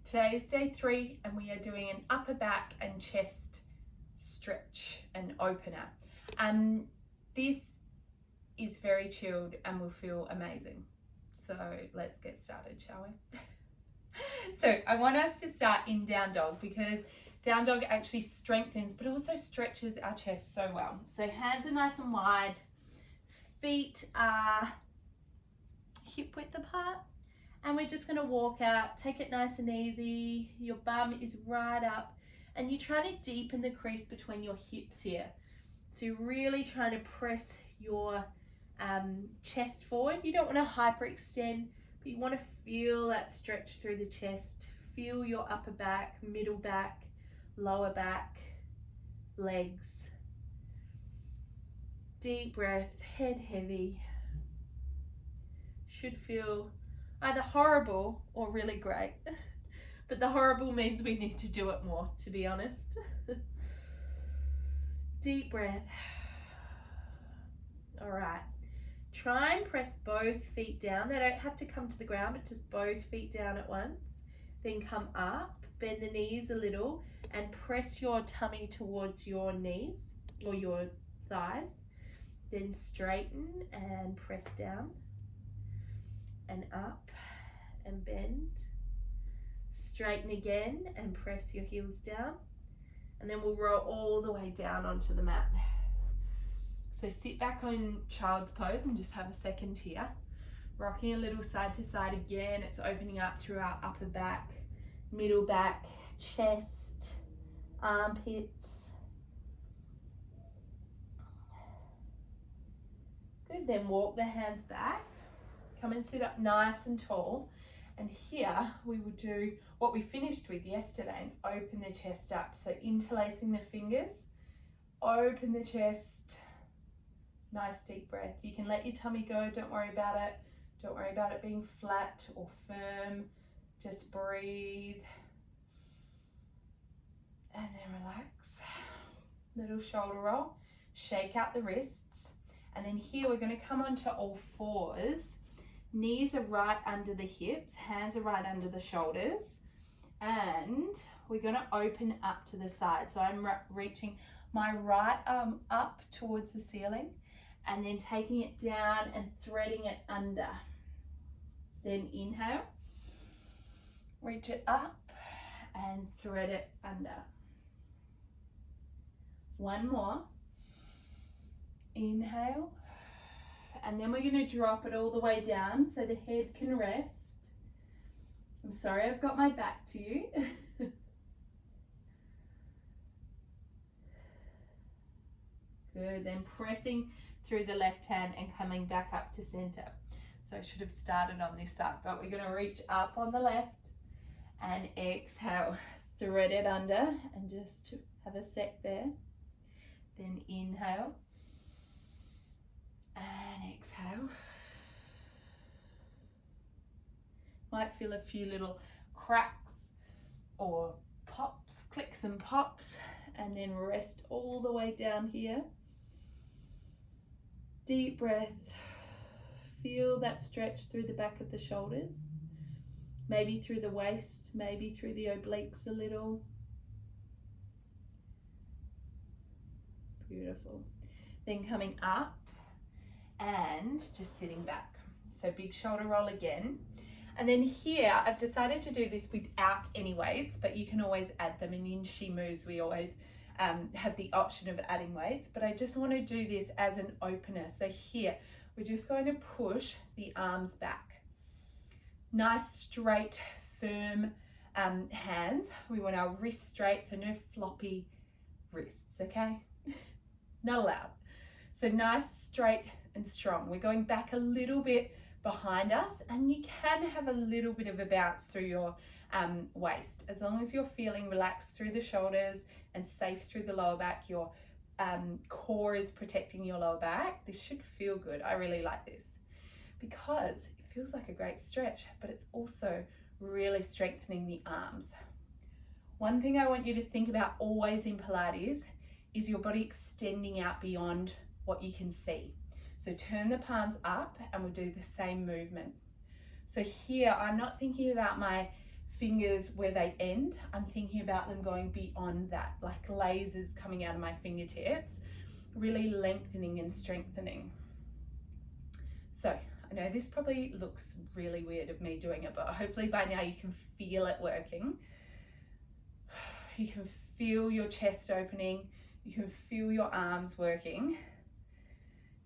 Today is day 3 and we are doing an upper back and chest stretch and opener. This is very chilled and will feel amazing. So let's get started, shall we? So I want us to start in down dog because down dog actually strengthens but also stretches our chest so well. So hands are nice and wide, feet are hip width apart, and we're just going to walk out. Take it nice and easy. Your bum is right up and you're trying to deepen the crease between your hips here. So you're really trying to press your chest forward. You don't want to hyperextend, but you want to feel that stretch through the chest. Feel your upper back, middle back, lower back, legs. Deep breath, head heavy. Should feel either horrible or really great. But the horrible means we need to do it more, to be honest. Deep breath. All right. Try and press both feet down. They don't have to come to the ground, but just both feet down at once. Then come up, bend the knees a little, and press your tummy towards your knees or your thighs. Then straighten and press down and up and bend. Straighten again and press your heels down. And then we'll roll all the way down onto the mat. So sit back on child's pose and just have a second here. Rocking a little side to side again. It's opening up through our upper back, middle back, chest, armpits. Good, then walk the hands back. Come and sit up nice and tall. And here we will do what we finished with yesterday and open the chest up. So interlacing the fingers, open the chest, nice deep breath. You can let your tummy go, don't worry about it. Don't worry about it being flat or firm. Just breathe. And then relax. Little shoulder roll, shake out the wrists. And then here we're going to come onto all fours. Knees are right under the hips, hands are right under the shoulders, and we're going to open up to the side. So I'm reaching my right arm up towards the ceiling and then taking it down and threading it under. Then inhale, reach it up and thread it under. One more. Inhale. And then we're going to drop it all the way down so the head can rest. I'm sorry, I've got my back to you. Good, then pressing through the left hand and coming back up to center. So I should have started on this side, but we're going to reach up on the left and exhale. Thread it under and just have a sec there. Then inhale. And exhale. Might feel a few little cracks or pops, clicks and pops, and then rest all the way down here. Deep breath. Feel that stretch through the back of the shoulders, maybe through the waist, maybe through the obliques a little. Beautiful. Then coming up and just sitting back. So big shoulder roll again. And then here I've decided to do this without any weights, but you can always add them. And in She Moves we always have the option of adding weights, but I just want to do this as an opener. So here we're just going to push the arms back. Nice straight firm hands. We want our wrists straight, so no floppy wrists, okay? Not allowed. So nice straight and strong. We're going back a little bit behind us, and you can have a little bit of a bounce through your waist. As long as you're feeling relaxed through the shoulders and safe through the lower back, your core is protecting your lower back, this should feel good. I really like this because it feels like a great stretch, but it's also really strengthening the arms. One thing I want you to think about always in Pilates is your body extending out beyond what you can see. So turn the palms up and we'll do the same movement. So here I'm not thinking about my fingers where they end, I'm thinking about them going beyond that, like lasers coming out of my fingertips, really lengthening and strengthening. So I know this probably looks really weird of me doing it, but hopefully by now you can feel it working. You can feel your chest opening. You can feel your arms working.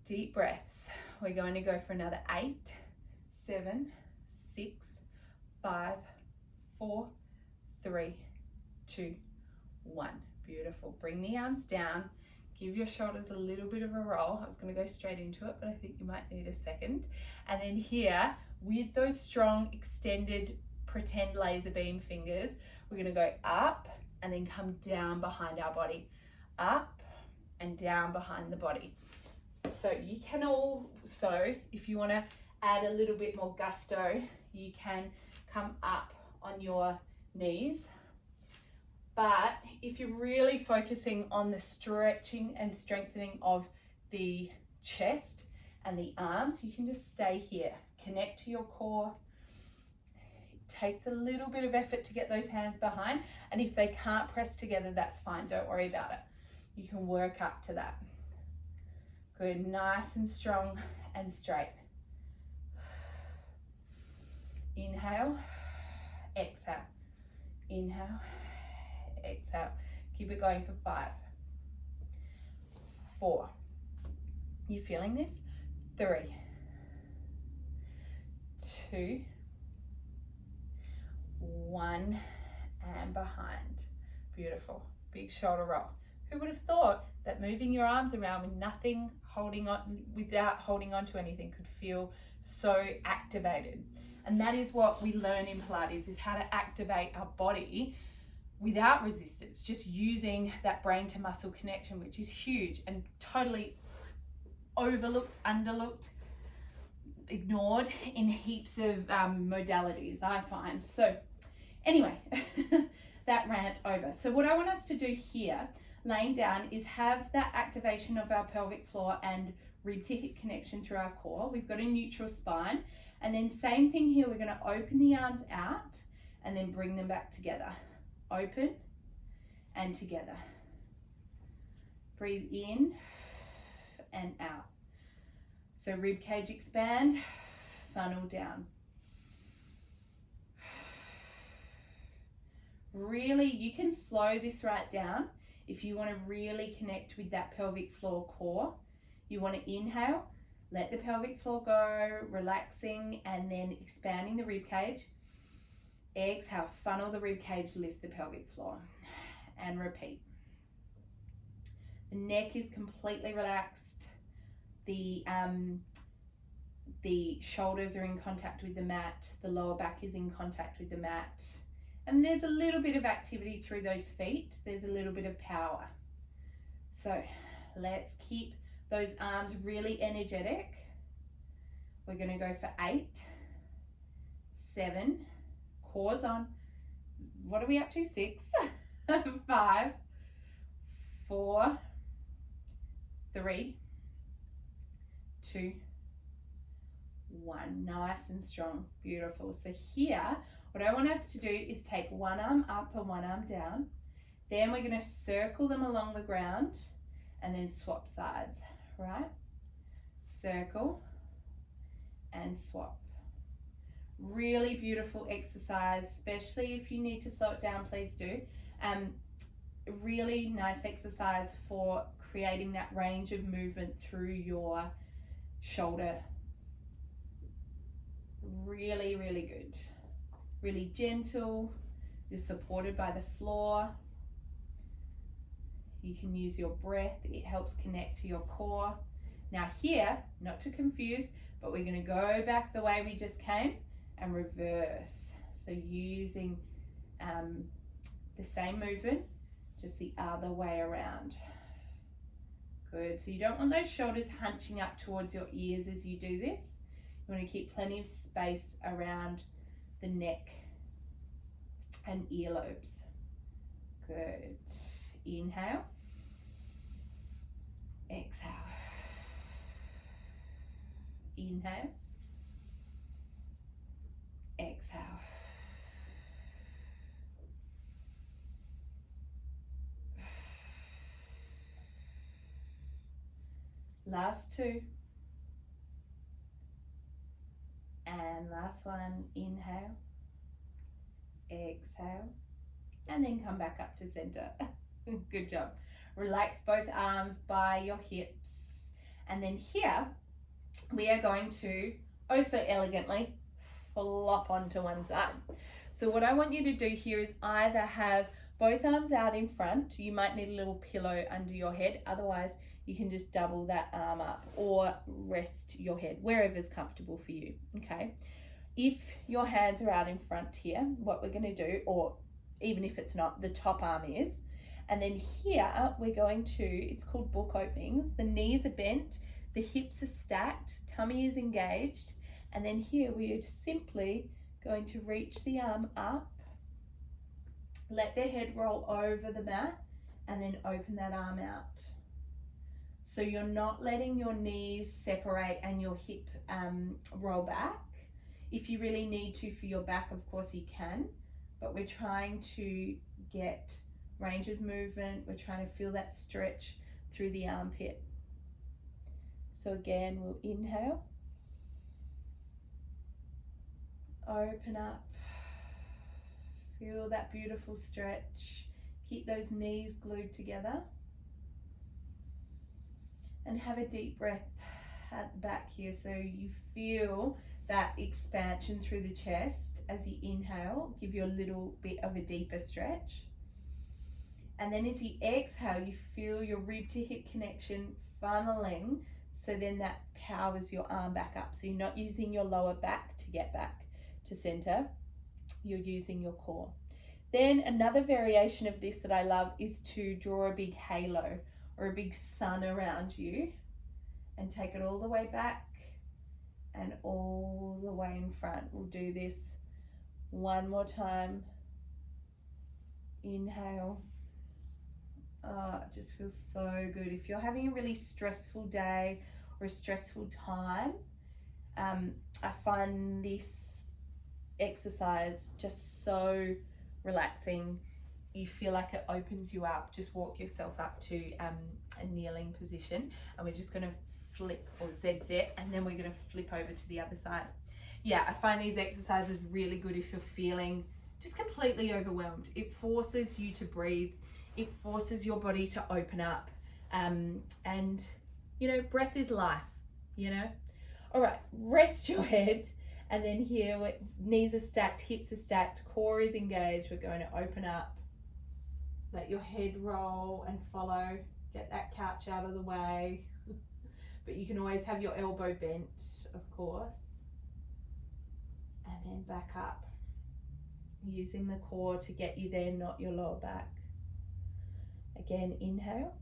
Deep breaths. We're going to go for another 8, 7, 6, 5, 4, 3, 2, 1. Beautiful. Bring the arms down. Give your shoulders a little bit of a roll. I was going to go straight into it, but I think you might need a second. And then here, with those strong, extended, pretend laser beam fingers, we're going to go up and then come down behind our body. Up and down behind the body. So you can also, if you want to add a little bit more gusto, you can come up on your knees. But if you're really focusing on the stretching and strengthening of the chest and the arms, you can just stay here. Connect to your core. It takes a little bit of effort to get those hands behind, and if they can't press together, that's fine. Don't worry about it. You can work up to that. Good, nice and strong and straight. Inhale, exhale, inhale, exhale. Keep it going for 5, 4. You feeling this? 3, 2, 1, and behind. Beautiful. Big shoulder roll. Who would have thought that moving your arms around with nothing holding on, without holding on to anything, could feel so activated? And that is what we learn in Pilates, is how to activate our body without resistance, just using that brain to muscle connection, which is huge and totally overlooked, underlooked, ignored in heaps of modalities, I find. So anyway, that rant over. So what I want us to do here, laying down, is have that activation of our pelvic floor and rib ticket connection through our core. We've got a neutral spine. And then same thing here, we're going to open the arms out and then bring them back together. Open and together. Breathe in and out. So rib cage expand, funnel down. Really, you can slow this right down if you want to really connect with that pelvic floor core. You want to inhale, let the pelvic floor go, relaxing and then expanding the rib cage. Exhale, funnel the rib cage, lift the pelvic floor, and repeat. The neck is completely relaxed. The shoulders are in contact with the mat. The lower back is in contact with the mat. And there's a little bit of activity through those feet. There's a little bit of power. So let's keep those arms really energetic. We're going to go for 8, 7, core's on. What are we up to? 6, 5, 4, 3, 2, 1. Nice and strong. Beautiful. So here, what I want us to do is take one arm up and one arm down. Then we're going to circle them along the ground and then swap sides, right? Circle and swap. Really beautiful exercise, especially if you need to slow it down, please do. Really nice exercise for creating that range of movement through your shoulder. Really, really good. Really gentle. You're supported by the floor. You can use your breath. It helps connect to your core. Now here, not to confuse, but we're going to go back the way we just came and reverse. So using the same movement, just the other way around. Good. So you don't want those shoulders hunching up towards your ears as you do this. You want to keep plenty of space around the neck and earlobes. Good. Inhale. Exhale. Inhale. Exhale. Last two. And last one, inhale, exhale, and then come back up to center. Good job. Relax both arms by your hips. And then here, we are going to, oh so elegantly, flop onto one side. So what I want you to do here is either have both arms out in front. You might need a little pillow under your head. Otherwise, you can just double that arm up or rest your head wherever's comfortable for you, okay? If your hands are out in front here, what we're gonna do, or even if it's not, the top arm is, and then here we're going to, it's called book openings. The knees are bent, the hips are stacked, tummy is engaged, and then here we are simply going to reach the arm up, let the head roll over the mat, and then open that arm out. So you're not letting your knees separate and your hip roll back. If you really need to for your back, of course you can, but we're trying to get range of movement. We're trying to feel that stretch through the armpit. So again, we'll inhale, open up, feel that beautiful stretch. Keep those knees glued together. And have a deep breath at the back here so you feel that expansion through the chest as you inhale. Give you a little bit of a deeper stretch. And then as you exhale, you feel your rib to hip connection funneling, so then that powers your arm back up. So you're not using your lower back to get back to center, you're using your core. Then another variation of this that I love is to draw a big halo or a big sun around you and take it all the way back and all the way in front. We'll do this one more time. Inhale. Oh, it just feels so good. If you're having a really stressful day or a stressful time, I find this exercise just so relaxing. You feel like it opens you up. Just walk yourself up to a kneeling position, and we're just going to flip or ZZ, and then we're going to flip over to the other side. Yeah, I find these exercises really good if you're feeling just completely overwhelmed. It forces you to breathe. It forces your body to open up. And, you know, breath is life, you know. All right, rest your head. And then here, knees are stacked, hips are stacked, core is engaged. We're going to open up. Let your head roll and follow. Get that couch out of the way. But you can always have your elbow bent, of course. And then back up. Using the core to get you there, not your lower back. Again, inhale.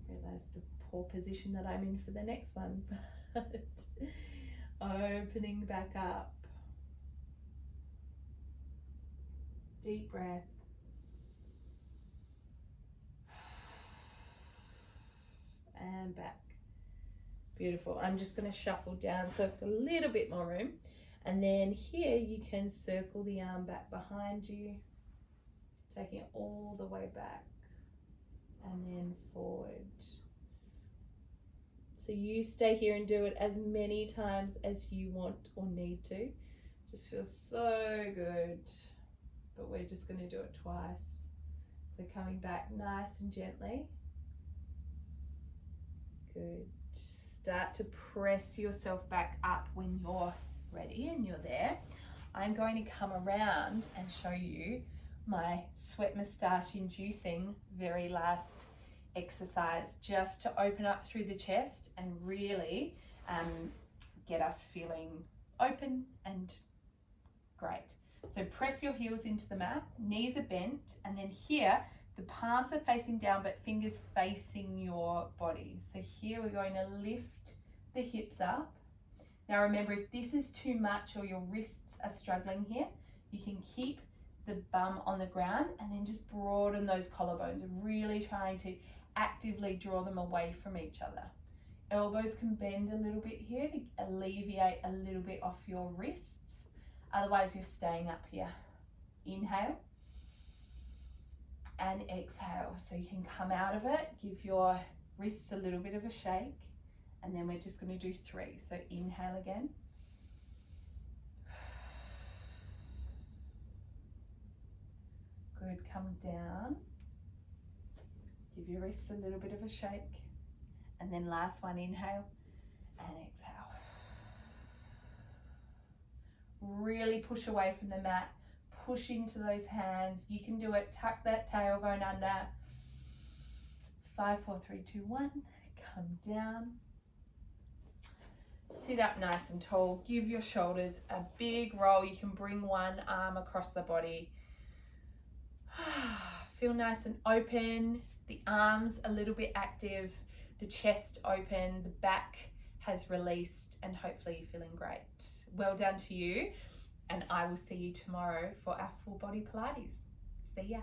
Realize the poor position that I'm in for the next one, but opening back up. Deep breath. And back. Beautiful. I'm just going to shuffle down so a little bit more room. And then here you can circle the arm back behind you, taking it all the way back and then forward. So you stay here and do it as many times as you want or need to. Just feels so good. But we're just going to do it twice. So coming back nice and gently. Good. Start to press yourself back up when you're ready and you're there. I'm going to come around and show you my sweat moustache inducing very last exercise, just to open up through the chest and really get us feeling open and great. So press your heels into the mat, knees are bent, and then here the palms are facing down but fingers facing your body. So here we're going to lift the hips up. Now remember, if this is too much or your wrists are struggling here, you can keep the bum on the ground and then just broaden those collarbones, really trying to actively draw them away from each other. Elbows can bend a little bit here to alleviate a little bit off your wrists. Otherwise, you're staying up here. Inhale and exhale. So you can come out of it, give your wrists a little bit of a shake, and then we're just going to do 3. So inhale again. Good, come down. Give your wrists a little bit of a shake. And then last one, inhale and exhale. Really push away from the mat. Push into those hands. You can do it. Tuck that tailbone under. 5, 4, 3, 2, 1. Come down. Sit up nice and tall. Give your shoulders a big roll. You can bring one arm across the body. Feel nice and open. The arms a little bit active. The chest open. The back has released, and hopefully you're feeling great. Well done to you, and I will see you tomorrow for our full body Pilates. See ya.